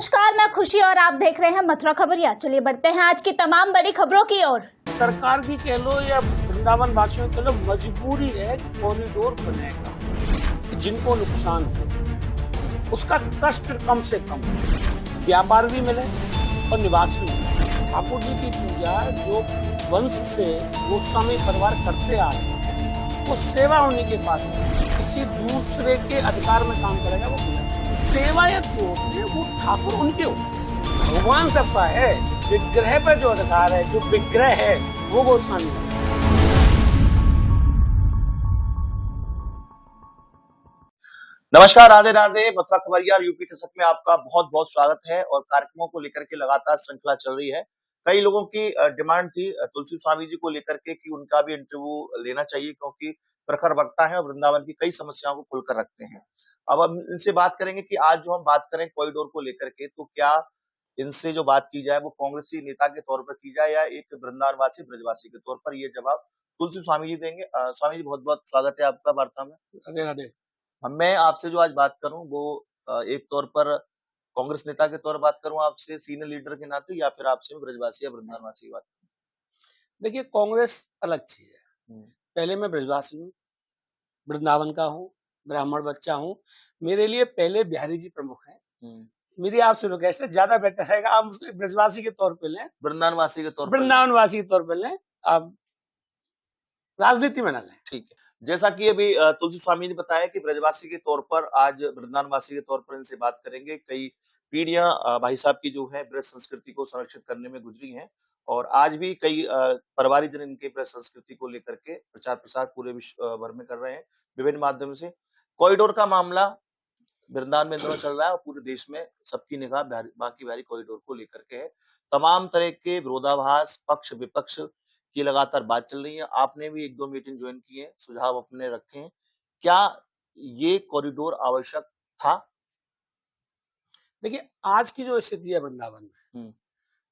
नमस्कार, मैं खुशी और आप देख रहे हैं मथुरा खबरिया। चलिए बढ़ते हैं आज की तमाम बड़ी खबरों की ओर। सरकार की कह लो या वृंदावन वासियों की कह लो, मजबूरी है कॉरिडोर बनेगा, जिनको नुकसान हो उसका कष्ट कम से कम, व्यापार भी मिले और निवास भी मिले। ठाकुर जी की पूजा जो वंश से गोस्वामी परिवार करते आ रहे हैं, वो सेवा होने के बाद किसी दूसरे के अधिकार में काम करेगा वो पूजा। सेवा या जो है वो ठाकुर उनके हो, भगवान सबका है। विग्रह पे जो अधिकार है, जो विग्रह है वो गोस्वामी है। नमस्कार, राधे राधे। मथुरा खबरिया यूपी टसक में आपका बहुत बहुत स्वागत है। और कार्यक्रमों को लेकर के लगातार श्रृंखला चल रही है। कई लोगों की डिमांड थी तुलसी स्वामी जी को लेकर के कि उनका भी इंटरव्यू लेना चाहिए, क्योंकि प्रखर वक्ता है और वृंदावन की कई समस्याओं को खुलकर रखते हैं। अब हम इनसे बात करेंगे कि आज जो हम बात करें कॉरिडोर को लेकर के, तो क्या इनसे जो बात की जाए वो कांग्रेसी नेता के तौर पर की जाए या एक वृंदावनवासी ब्रजवासी के तौर पर, ये जवाब तुलसी स्वामी जी देंगे। स्वामी जी, बहुत बहुत स्वागत है आपका वार्ता में। राधे राधे। मैं आपसे जो आज बात करूं वो एक तौर पर कांग्रेस नेता के तौर पर बात करूं आपसे, सीनियर लीडर के नाते, या फिर आपसे ब्रजवासी या वृंदावनवासी की बात करूं? देखिए, कांग्रेस अलग चीज है। पहले मैं ब्रजवासी हूँ, वृंदावन का हूँ, ब्राह्मण बच्चा हूँ। मेरे लिए पहले बिहारी जी प्रमुख हैं। मेरी आपसे रिक्वेस्ट है, ज्यादा बेटर रहेगा आप मुझे ब्रजवासी के तौर पे लें, वृंदावनवासी के तौर पर, वृंदावनवासी के तौर पे लें, आप राजनीति में ना लें। ठीक है। जैसा कि अभी तुलसी स्वामी ने बताया कि ब्रजवासी के तौर पर, आज वृंदावनवासी के तौर पर इनसे बात करेंगे। कई पीढ़ियां भाई साहब की जो है ब्रज संस्कृति को संरक्षित करने में गुजरी हैं, और आज भी कई परिवारिक जन इनके ब्रज संस्कृति को लेकर के प्रचार प्रसार पूरे विश्व भर में कर रहे हैं विभिन्न माध्यम से। कॉरिडोर का मामला वृंदावन में दोनों चल रहा है और पूरे देश में सबकी निगाह बांकी बिहारी कॉरिडोर को लेकर के है। तमाम तरह के विरोधाभास, पक्ष विपक्ष की लगातार बात चल रही है। आपने भी 1-2 मीटिंग ज्वाइन की है, सुझाव अपने रखे हैं। क्या ये कॉरिडोर आवश्यक था? देखिए, आज की जो स्थिति है वृंदावन में,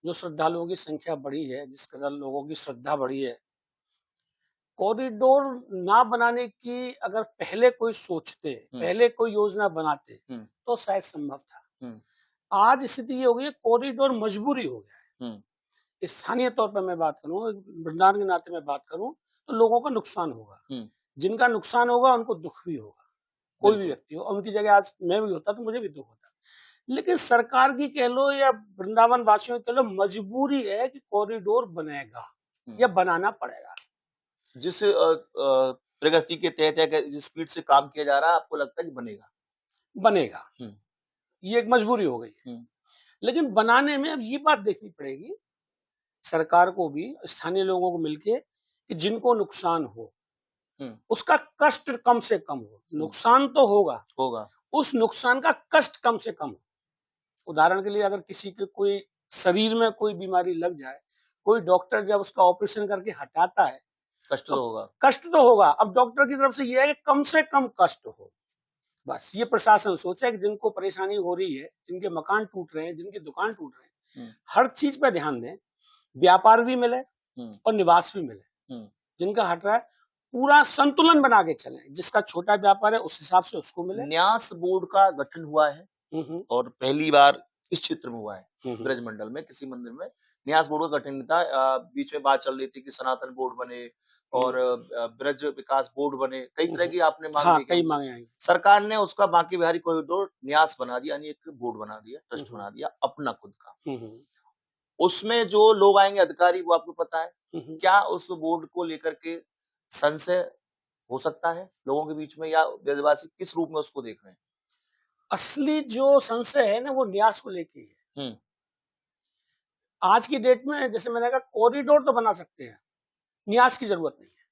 जो श्रद्धालुओं की संख्या बढ़ी है, जिस कदर लोगों की श्रद्धा बढ़ी है, कॉरिडोर ना बनाने की अगर पहले कोई सोचते, पहले कोई योजना बनाते तो शायद संभव था। आज स्थिति ये हो गई है, कॉरिडोर मजबूरी हो गया है। स्थानीय तौर पर मैं बात करूं, वृंदावन के नाते में बात करूं, तो लोगों का नुकसान होगा। जिनका नुकसान होगा उनको दुख भी होगा, कोई भी व्यक्ति हो। उनकी जगह आज मैं भी होता तो मुझे भी दुख होता। लेकिन सरकार की कह लो या वृंदावन वासियों की कह लो, मजबूरी है कि कॉरिडोर बनेगा या बनाना पड़ेगा। जिस प्रगति के तहत या जिस स्पीड से काम किया जा रहा है, आपको लगता है कि बनेगा? ये एक मजबूरी हो गई है। लेकिन बनाने में अब ये बात देखनी पड़ेगी सरकार को भी, स्थानीय लोगों को मिलके, कि जिनको नुकसान हो उसका कष्ट कम से कम हो। नुकसान तो होगा, उस नुकसान का कष्ट कम से कम हो। उदाहरण के लिए, अगर किसी के कोई शरीर में कोई बीमारी लग जाए, कोई डॉक्टर जब उसका ऑपरेशन करके हटाता है, कष्ट तो होगा। अब डॉक्टर की तरफ से यह है कि कम से कम कष्ट हो। बस ये प्रशासन सोचे कि जिनको परेशानी हो रही है, जिनके मकान टूट रहे हैं, जिनकी दुकान टूट रहे हैं, हर चीज पर ध्यान दें, व्यापार भी मिले और निवास भी मिले। जिनका हट रहा है, पूरा संतुलन बना के चले। जिसका छोटा व्यापार है उस हिसाब से उसको मिले। न्यास बोर्ड का गठन हुआ है और पहली बार इस क्षेत्र में हुआ है। ब्रज मंडल में किसी मंदिर में न्यास बोर्ड का गठन था। बीच में बात चल रही थी कि सनातन बोर्ड बने और ब्रज विकास बोर्ड बने। कई तरह की आपने मांग कई मांगे आई। सरकार ने उसका बांकी बिहारी कॉरिडोर न्यास बना दिया, यानी एक बोर्ड बना दिया, ट्रस्ट बना दिया अपना खुद का। उसमें जो लोग आएंगे अधिकारी, वो आपको पता है, क्या उस बोर्ड को लेकर के संशय हो सकता है लोगों के बीच में, या ब्रजवासी किस रूप में उसको देख रहे हैं? असली जो संशय है ना, वो न्यास को लेके है। आज की डेट में, जैसे मैंने कहा, कॉरिडोर तो बना सकते हैं, न्यास की जरूरत नहीं है।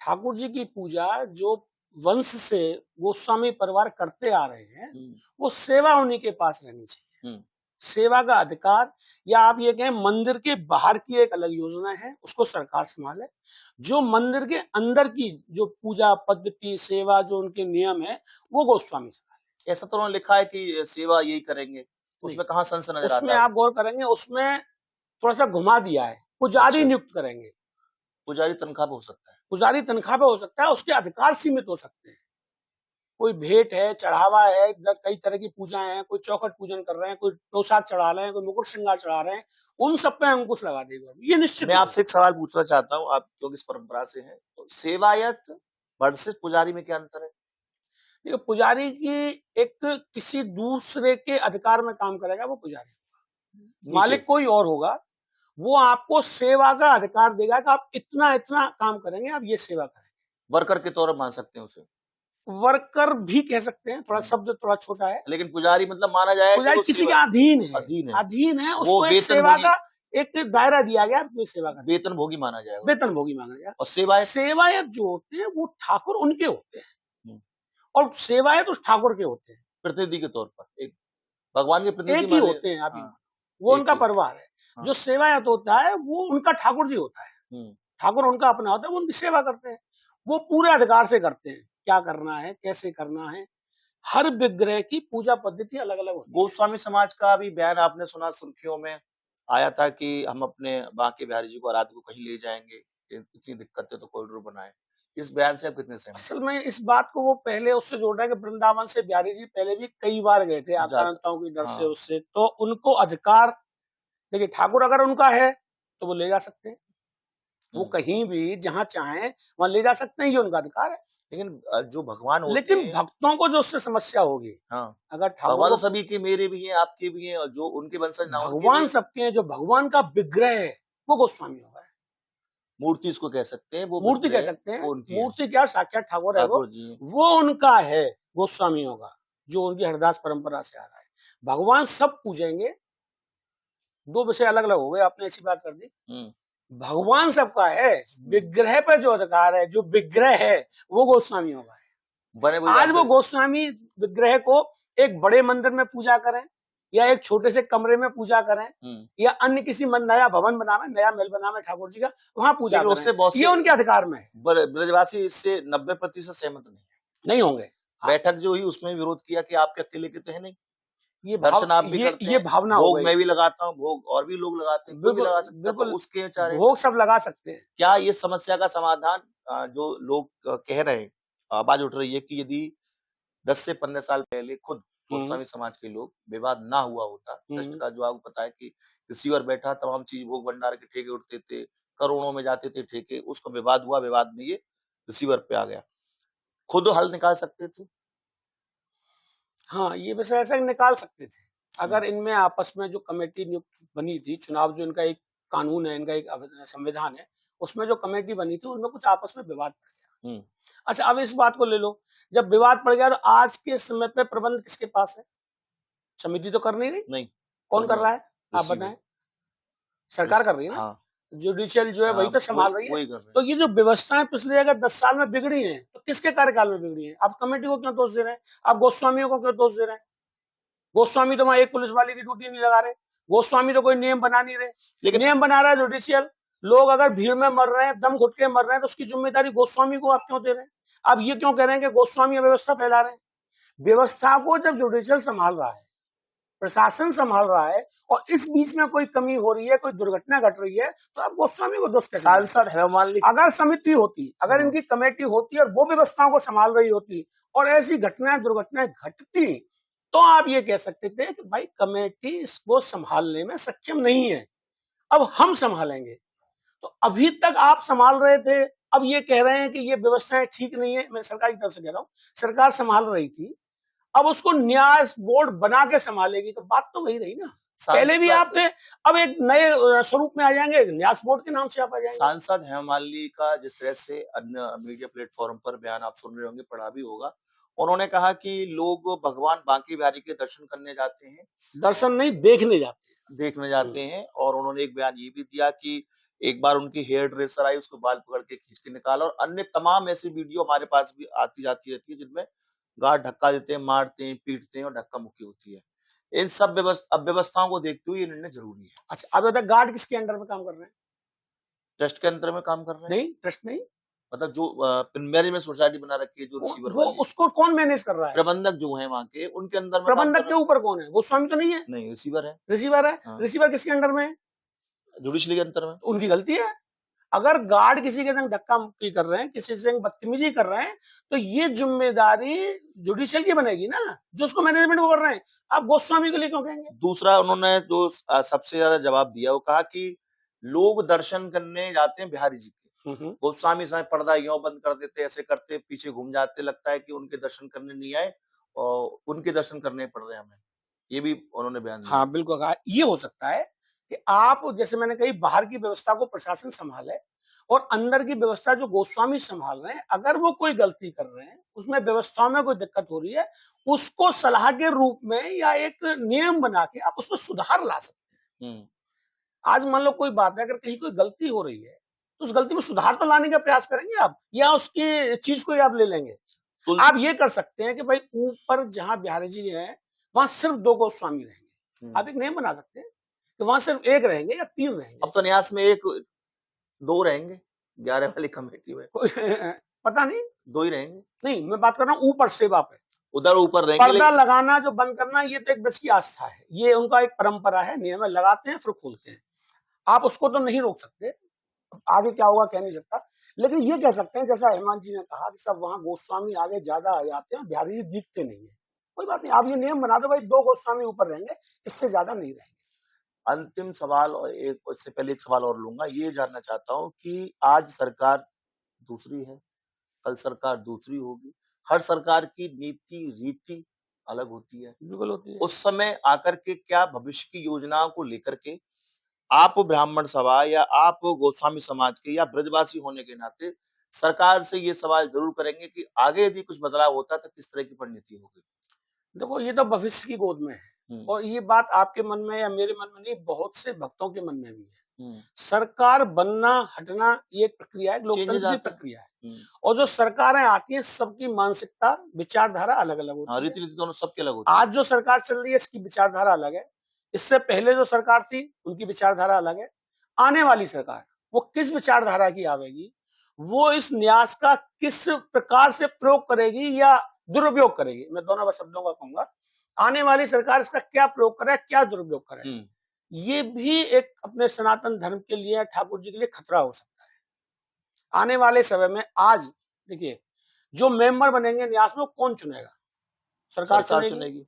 ठाकुर जी की पूजा जो वंश से गोस्वामी परिवार करते आ रहे हैं, वो सेवा उन्हीं के पास रहनी चाहिए। सेवा का अधिकार, या आप ये कहें मंदिर के बाहर की एक अलग योजना है, उसको सरकार संभाले। जो मंदिर के अंदर की जो पूजा पद्धति, सेवा, जो उनके नियम है, वो गोस्वामी संभाले। ऐसा तो उन्होंने लिखा है कि सेवा यही करेंगे, उसमें कहाँ संशय नजर आता है? उसमें आप गौर करेंगे, उसमें थोड़ा सा घुमा दिया है। पुजारी नियुक्त करेंगे। पुजारी तनख्वाह पे हो सकता है, पुजारी तनख्वाह पे हो सकता है, उसके अधिकार सीमित हो सकते हैं। कोई भेंट है, चढ़ावा है, कई तरह की पूजाएं हैं, कोई चौखट पूजन कर रहे हैं, कोई प्रसाद चढ़ा रहे हैं, कोई मुकुट श्रृंगार चढ़ा रहे हैं, उन सब पे अंकुश लगा देगा, ये निश्चित। मैं आपसे एक सवाल पूछना चाहता हूँ, आप क्योंकि इस परंपरा से हैं, तो सेवायत वर्सेस पुजारी में क्या अंतर है? देखिए, पुजारी की एक किसी दूसरे के अधिकार में काम करेगा, वो पुजारी होगा। मालिक कोई और होगा, वो आपको सेवा का अधिकार देगा कि आप इतना इतना काम करेंगे, आप ये सेवा करेंगे। वर्कर के तौर पर मान सकते हैं उसे, वर्कर भी कह सकते हैं, थोड़ा शब्द थोड़ा छोटा है, लेकिन पुजारी मतलब माना जाए पुजारी किसी के अधीन है, अधीन है, उसको एक सेवा का एक दायरा दिया गया, अपनी सेवा का वेतन भोगी माना जाएगा, वेतन भोगी माना जाएगा। और सेवायत जो होते हैं वो ठाकुर उनके होते हैं, और सेवायत उस ठाकुर के होते हैं, प्रतिनिधि के तौर पर, एक भगवान के प्रतिनिधि एक ही होते हैं। आप वो उनका परिवार है। जो सेवायत होता है वो उनका ठाकुर जी होता है, ठाकुर उनका अपना होता है, वो उनकी सेवा करते हैं, वो पूरे अधिकार से करते हैं, क्या करना है, कैसे करना है। हर विग्रह की पूजा पद्धति अलग अलग होती है। गोस्वामी समाज का भी बयान आपने सुना, सुर्खियों में आया था कि हम अपने बांके बिहारी जी को आराध्य को कहीं ले जाएंगे, इतनी दिक्कत है तो कॉरिडोर बनाए। इस बयान से आप कितने सहमत? असल में इस बात को वो पहले उससे जोड़ रहे हैं कि वृंदावन से बिहारी जी पहले भी कई बार गए थे आक्रांताओं की डर से, उससे तो उनको अधिकार, देखिए ठाकुर अगर उनका है तो वो ले जा सकते हैं, वो कहीं भी जहां चाहें वहां ले जा सकते हैं, ये उनका अधिकार है। लेकिन जो भगवान होते लेकिन भक्तों को जो उससे समस्या होगी, अगर ठाकुर सभी के, मेरे भी हैं, आपके भी हैं, और जो उनके वंशज ना, भगवान सबके हैं, जो भगवान का विग्रह है वो गोस्वामी होगा, मूर्ति इसको कह सकते हैं, वो मूर्ति कह सकते हैं, मूर्ति क्या, साक्षात ठाकुर है वो उनका है, गोस्वामी होगा, जो उनकी हरदास परंपरा से आ रहा है। भगवान सब पूजेंगे, दो विषय अलग अलग हो गए, आपने ऐसी बात कर दी। भगवान सबका है, विग्रह पर जो अधिकार है, जो विग्रह है वो गोस्वामी होगा। आज वो गोस्वामी विग्रह को एक बड़े मंदिर में पूजा करें या एक छोटे से कमरे में पूजा करें या अन्य किसी नया भवन बनावे, नया महल बनावे ठाकुर जी का, वहां पूजा करें, ये उनके अधिकार में है। ब्रजवासी इससे 90% सहमत नहीं होंगे। बैठक जो हुई उसमें विरोध किया कि आपके अकेले के तो है नहीं, ये दर्शन आप भी करते हैं, ये भावना भोग मैं भी लगाता हूँ, भोग और भी लोग लगाते हैं, बिल्कुल उसके चाहे भोग सब लगा सकते हैं। क्या ये समस्या का समाधान जो लोग कह रहे हैं, आवाज उठ रही है कि यदि 10 से 15 साल पहले खुद गोस्वामी समाज के लोग विवाद ना हुआ होता, ट्रस्ट का जो आपको पता है कि रिसीवर बैठा, तमाम चीज भोग भंडार के ठेके उठते थे, करोड़ों में जाते थे ठेके, उसको विवाद हुआ, विवाद में ये रिसीवर पे आ गया, खुद हल निकाल सकते थे। हाँ, ये वैसे ऐसा निकाल सकते थे अगर इनमें आपस में जो कमेटी नियुक्त बनी थी, चुनाव जो इनका एक कानून है, इनका एक संविधान है, उसमें जो कमेटी बनी थी उनमें कुछ आपस में विवाद पड़ गया। अच्छा, अब इस बात को ले लो, जब विवाद पड़ गया तो आज के समय पे प्रबंध किसके पास है? समिति तो कर नहीं रही, कौन कर रहा है आप बताएं? सरकार कर रही है ना, जुडिशियल जो है वही तो संभाल रही है। तो ये जो व्यवस्थाएं पिछले अगर 10 साल में बिगड़ी हैं, तो किसके कार्यकाल में बिगड़ी है? आप कमेटी को क्यों दोष दे रहे हैं? आप गोस्वामियों को क्यों दोष दे रहे हैं? गोस्वामी तो वहां एक पुलिस वाले की ड्यूटी नहीं लगा रहे, गोस्वामी तो कोई नियम बना नहीं रहे, लेकिन नियम बना रहा है जुडिशियल। लोग अगर भीड़ में मर रहे हैं, दम घुट के मर रहे हैं, तो उसकी जिम्मेदारी गोस्वामी को आप क्यों दे रहे हैं? आप ये क्यों कह रहे हैं कि गोस्वामी व्यवस्था फैला रहे हैं? व्यवस्था को जब जुडिशियल संभाल रहा है, प्रशासन संभाल रहा है, और इस बीच में कोई कमी हो रही है, कोई दुर्घटना घट रही है, तो आप गोस्वामी को दोष कहते हैं। सांसद हेमामालिनी, अगर समिति होती, अगर इनकी कमेटी होती और वो व्यवस्थाओं को संभाल रही होती और ऐसी घटनाएं दुर्घटनाएं घटती, तो आप ये कह सकते थे कि भाई कमेटी इसको संभालने में सक्षम नहीं है, अब हम संभालेंगे। तो अभी तक आप संभाल रहे थे, अब ये कह रहे हैं कि ये व्यवस्थाएं ठीक नहीं है। मैं सरकार की तरफ से कह रहा हूँ, सरकार संभाल रही थी, अब उसको न्याय बोर्ड बना के संभालेगी, तो बात तो वही रही ना। पहले भी आप थे, अब एक नए स्वरूप में आ जाएंगे, न्यास बोर्ड के नाम से आप आ जाएंगे। सांसद हेमामालिनी का जिस तरह से अन्य मीडिया प्लेटफॉर्म पर बयान आप सुन रहे होंगे, पढ़ा भी होगा, उन्होंने कहा कि लोग भगवान बांके बिहारी के दर्शन करने जाते हैं, दर्शन नहीं देखने जाते हैं। और उन्होंने एक बयान ये भी दिया कि एक बार उनकी हेयर ड्रेसर आई, उसको बाल पकड़ के खींच के निकाला, और अन्य तमाम ऐसी वीडियो हमारे पास भी आती जाती रहती है जिनमें गार्ड धक्का देते हैं, मारते हैं, पीटते हैं और धक्का मुक्की होती है। इन सब व्यवस्थाओं को देखते हुए ये निर्णय जरूरी है। अच्छा, अब गार्ड किसके अंडर में काम कर रहे हैं? ट्रस्ट के अंदर में काम कर रहे हैं? नहीं, ट्रस्ट नहीं, मतलब जो मैनेजमेंट सोसाइटी बना रखी है, जो रिसीवर वो उसको कौन मैनेज कर रहा है? प्रबंधक जो है वहाँ के, उनके अंदर में। प्रबंधक के ऊपर कौन है? गोस्वामी तो नहीं है? नहीं, रिसीवर है। रिसीवर है। रिसीवर किसके अंडर में है? जुडिशरी के अंदर में। उनकी गलती है। अगर गार्ड किसी के संग धक्का मुक्की कर रहे हैं, किसी से बदतमीजी कर रहे हैं, तो ये जिम्मेदारी जुडिशियल की बनेगी ना, जो उसको मैनेजमेंट को कर रहे हैं। आप गोस्वामी के लिए क्यों कहेंगे? दूसरा उन्होंने जो सबसे ज्यादा जवाब दिया, वो कहा कि लोग दर्शन करने जाते हैं बिहारी जी के, गोस्वामी साहब पर्दा यूं बंद कर देते, ऐसे करते, पीछे घूम जाते, लगता है कि उनके दर्शन करने नहीं आए और उनके दर्शन करने पड़ रहे हैं हमें। ये भी उन्होंने बयान दिया। हाँ, बिल्कुल कहा। ये हो सकता है कि आप, जैसे मैंने कही, बाहर की व्यवस्था को प्रशासन संभाले और अंदर की व्यवस्था जो गोस्वामी संभाल रहे हैं, अगर वो कोई गलती कर रहे हैं, उसमें व्यवस्थाओं में कोई दिक्कत हो रही है, उसको सलाह के रूप में या एक नियम बना के आप उसमें सुधार ला सकते हैं। आज मान लो कोई बात है, अगर कहीं कोई गलती हो रही है, तो उस गलती में सुधार तो लाने का प्रयास करेंगे आप, या उसकी चीज को आप ले लेंगे? आप ये कर सकते हैं कि भाई ऊपर जहां बिहारी जी हैं, वहां सिर्फ 2 गोस्वामी रहेंगे। आप एक नियम बना सकते हैं कि वहां सिर्फ 1 रहेंगे या 3 रहेंगे। अब तो न्यास में 1-2 रहेंगे 11 वाली कमेटी में। पता नहीं, 2 ही रहेंगे। नहीं, मैं बात कर रहा हूँ ऊपर सेवा पे। उधर ऊपर रहेंगे। पर्दा लगाना जो बंद करना, ये तो एक व्यक्ति की आस्था है, ये उनका एक परंपरा है, नियम है, लगाते हैं फिर खोलते हैं। आप उसको तो नहीं रोक सकते, आगे क्या होगा कह नहीं सकता, लेकिन ये कह सकते हैं जैसा हेमंत जी ने कहा कि सब वहां गोस्वामी आगे ज्यादा आ जाते हैं, बिहारी जी दिखते नहीं है। कोई बात नहीं, आप ये नियम बना दो भाई 2 गोस्वामी ऊपर रहेंगे, इससे ज्यादा नहीं रहेंगे। अंतिम सवाल, और इससे पहले एक सवाल और लूंगा, ये जानना चाहता हूं कि आज सरकार दूसरी है, कल सरकार दूसरी होगी, हर सरकार की नीति रीति अलग होती है, बिल्कुल होती है। उस समय आकर के क्या भविष्य की योजनाओं को लेकर के आप ब्राह्मण सभा या आप गोस्वामी समाज के या ब्रजवासी होने के नाते सरकार से ये सवाल जरूर करेंगे कि आगे यदि कुछ बदलाव होता तो किस तरह की रणनीति होगी? देखो, ये तो भविष्य की गोद में है, और ये बात आपके मन में या मेरे मन में नहीं, बहुत से भक्तों के मन में भी है। सरकार बनना हटना ये एक प्रक्रिया है, लोकतंत्र की प्रक्रिया है, और जो सरकारें आती हैं सबकी मानसिकता विचारधारा अलग अलग होती है, रीति नीति दोनों सबके अलग होती है। आज जो सरकार चल रही है इसकी विचारधारा अलग है, इससे पहले जो सरकार थी उनकी विचारधारा अलग है। आने वाली सरकार वो किस विचारधारा की आवेगी, वो इस न्यास का किस प्रकार से प्रयोग करेगी या दुरुपयोग करेगी, मैं दोनों शब्दों का कहूंगा। आने वाली सरकार इसका क्या प्रयोग करे, क्या दुरुपयोग करे, ये भी एक अपने सनातन धर्म के लिए, ठाकुर जी के लिए खतरा हो सकता है। आने वाले समय में, आज देखिए, जो मेंबर बनेंगे न्यास में, कौन चुनेगा? सरकार चुनेगी।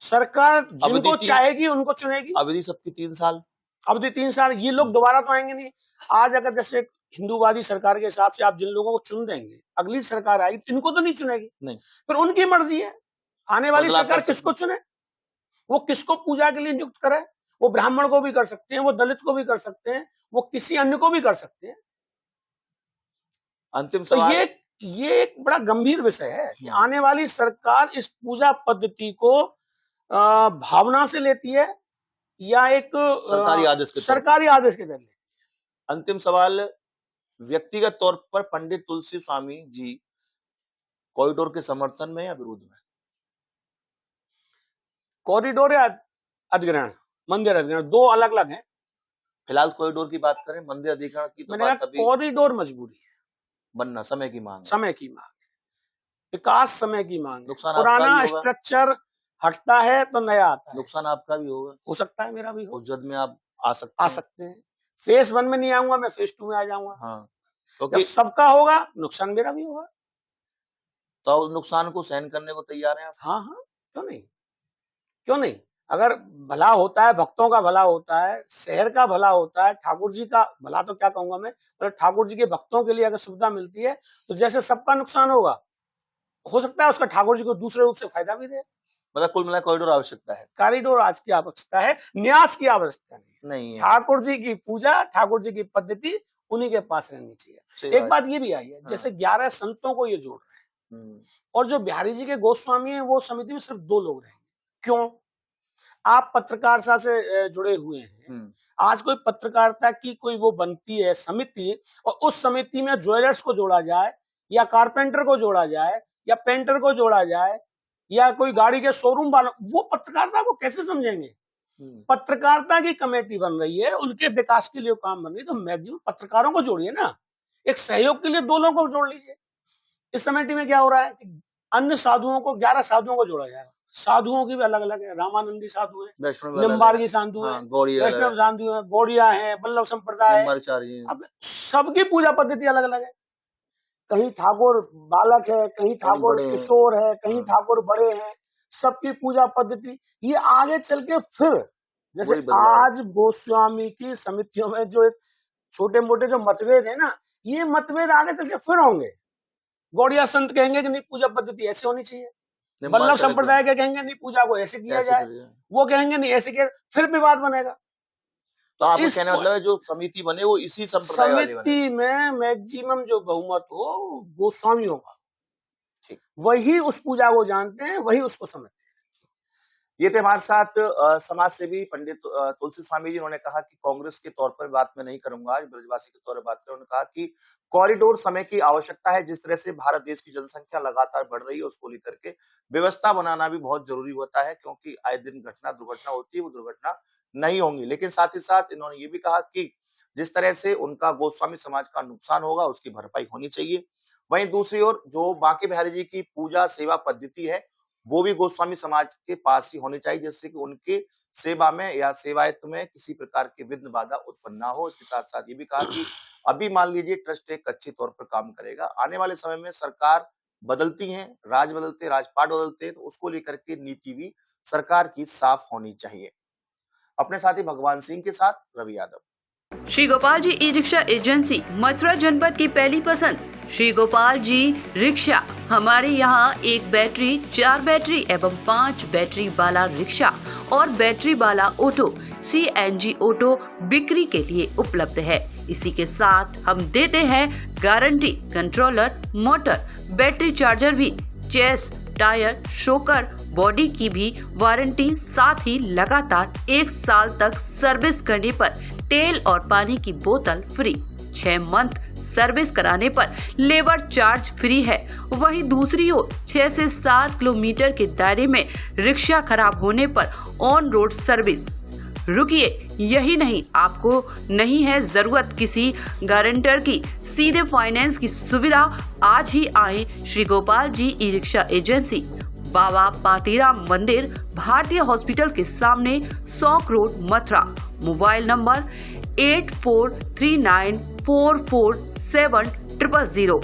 सरकार जिनको चाहेगी उनको चुनेगी। अवधि सबकी 3 साल, अवधि 3 साल, ये लोग दोबारा तो आएंगे नहीं। आज अगर जैसे हिंदूवादी सरकार के हिसाब से आप जिन लोगों को चुन देंगे, अगली सरकार आएगी इनको तो नहीं चुनेगी, नहीं, फिर उनकी मर्जी है। आने वाली सरकार किसको चुने, वो किसको पूजा के लिए नियुक्त करे, वो ब्राह्मण को भी कर सकते हैं, वो दलित को भी कर सकते हैं, वो किसी अन्य को भी कर सकते हैं। अंतिम सवाल, तो ये एक बड़ा गंभीर विषय है कि आने वाली सरकार इस पूजा पद्धति को भावना से लेती है या एक सरकारी आदेश के तहत। अंतिम सवाल, व्यक्तिगत तौर पर पंडित तुलसी स्वामी जी कॉरिडोर के समर्थन में या विरोध में? कॉरिडोर या अधिग्रहण, मंदिर अधिग्रहण, 2 अलग अलग हैं। फिलहाल कॉरिडोर की बात करें, मंदिर अधिग्रहण की तो बात अभी, कॉरिडोर मजबूरी है, बनना समय की मांग है, समय की मांग है, विकास समय की मांग है। नुकसान पुराना स्ट्रक्चर हटता है तो नया आता है, नुकसान आपका भी होगा, हो सकता है मेरा भी हो। उस जद में आप आ सकते हैं। फेज 1 में नहीं आऊंगा, मैं फेज 2 में आ जाऊंगा। हाँ, तो सबका होगा, नुकसान मेरा भी होगा, तो नुकसान को सहन करने को तैयार हैं आप? हाँ हाँ, क्यों नहीं, क्यों नहीं। अगर भला होता है, भक्तों का भला होता है, शहर का भला होता है, ठाकुर जी का भला तो क्या कहूंगा मैं, पर ठाकुर जी के भक्तों के लिए अगर सुविधा मिलती है, तो जैसे सबका नुकसान होगा, हो सकता है उसका ठाकुर जी को दूसरे रूप से फायदा भी दे। मतलब कुल मिला कॉरिडोर आवश्यकता है, कॉरिडोर आज की आवश्यकता है, न्यास की आवश्यकता नहीं है। ठाकुर जी की पूजा, ठाकुर जी की पद्धति उन्हीं के पास रहनी चाहिए। एक बात ये भी आई है, जैसे 11 संतों को ये जोड़ रहे हैं, और जो बिहारी जी के गोस्वामी हैं वो समिति में सिर्फ 2 लोग रहेंगे। क्यों? आप पत्रकारिता से जुड़े हुए हैं, आज कोई पत्रकारिता की कोई वो बनती है समिति, और उस समिति में ज्वेलर्स को जोड़ा जाए, या कारपेंटर को जोड़ा जाए, या पेंटर को जोड़ा जाए, या कोई गाड़ी के शोरूम वालों, वो पत्रकारिता को कैसे समझेंगे? पत्रकारिता की कमेटी बन रही है, उनके विकास के लिए काम बन रही है, तो मैक्सिमम पत्रकारों को जोड़िए ना, एक सहयोग के लिए 2 लोगों को जोड़ लीजिए। इस कमेटी में क्या हो रहा है कि अन्य साधुओं को, 11 साधुओं को जोड़ा जाएगा, साधुओं की भी अलग अलग है, रामानंदी साधु है, वैष्णव अलग है, निम्बार्की साधु है, हाँ, गौड़िया अलग वैष्णव है, साधु है, गौड़िया है, वल्लभ संप्रदाय है। निम्बार्चार्य। अब सबकी पूजा पद्धति अलग अलग है। कहीं ठाकुर बालक है, कहीं ठाकुर बड़े हैं। किशोर है, कहीं हाँ। ठाकुर बड़े हैं। सबकी पूजा पद्धति ये आगे चल के फिर जैसे वही बदलाव। आज गोस्वामी की समितियों में जो छोटे मोटे जो मतभेद है ना, ये मतभेद आगे चल के फिर होंगे। गौड़िया संत कहेंगे कि नहीं पूजा पद्धति ऐसे होनी चाहिए, वल्लभ निम्बार्चार्य संप्रदाय के कहेंगे नहीं पूजा को ऐसे किया ऐसे जाए, करिए। वो कहेंगे नहीं ऐसे किया, फिर विवाद बनेगा। तो आपका इस कहने का मतलब है जो समिति बने वो इसी संप्रदाय वाले बने। समिति में मैक्सिमम जो बहुमत हो गोस्वामियों का, ठीक। वही उस पूजा को जानते हैं, वही उसको समझते हैं। ये थे हमारे साथ समाज सेवी पंडित तुलसी स्वामी जी। उन्होंने कहा कि कांग्रेस के तौर पर बात मैं नहीं करूंगा, आज ब्रजवासी के तौर पर बात करूं। उन्होंने कहा कि कॉरिडोर समय की आवश्यकता है। जिस तरह से भारत देश की जनसंख्या लगातार बढ़ रही है, उसको लेकर के व्यवस्था बनाना भी बहुत जरूरी होता है, क्योंकि आए दिन दुर्घटना होती है, वो दुर्घटना नहीं होंगी। लेकिन साथ ही साथ इन्होंने ये भी कहा कि जिस तरह से उनका गोस्वामी समाज का नुकसान होगा, उसकी भरपाई होनी चाहिए। वहीं दूसरी ओर जो बांके बिहारी जी की पूजा सेवा पद्धति है, वो भी गोस्वामी समाज के पास ही होनी चाहिए, जिससे कि उनके सेवा में या सेवायत में किसी प्रकार की विघ्न बाधा उत्पन्न ना हो। इसके साथ साथ ये भी कहा कि अभी मान लीजिए ट्रस्ट एक अच्छे तौर पर काम करेगा, आने वाले समय में सरकार बदलती है, राजपाट बदलते हैं, तो उसको लेकर के नीति भी सरकार की साफ होनी चाहिए। अपने साथी भगवान सिंह के साथ Ravi Yadav. Shri Gopal ji e rickshaw agency, Mathura जनपद की पहली पसंद। श्री गोपाल जी रिक्शा। हमारे यहाँ 1 बैटरी, 4 बैटरी एवं 5 बैटरी वाला रिक्शा और बैटरी वाला ऑटो, CNG ऑटो बिक्री के लिए उपलब्ध है। इसी के साथ हम देते हैं guarantee, controller, motor, battery charger भी, चेस, टायर, शोकर, बॉडी की भी वारंटी, साथ ही लगातार 1 साल तक सर्विस करने पर तेल और पानी की बोतल फ्री। 6 मंथ सर्विस कराने पर लेबर चार्ज फ्री है। वहीं दूसरी ओर 6 से 7 किलोमीटर के दायरे में रिक्शा खराब होने पर ऑन रोड सर्विस। रुकिए, यही नहीं, आपको नहीं है जरूरत किसी गारंटर की, सीधे फाइनेंस की सुविधा। आज ही आए Shri Gopal ji e rickshaw agency, Baba Patiram Mandir, Bharatiya hospital के सामने, Sauk road, Mathura. Mobile number 8439447000।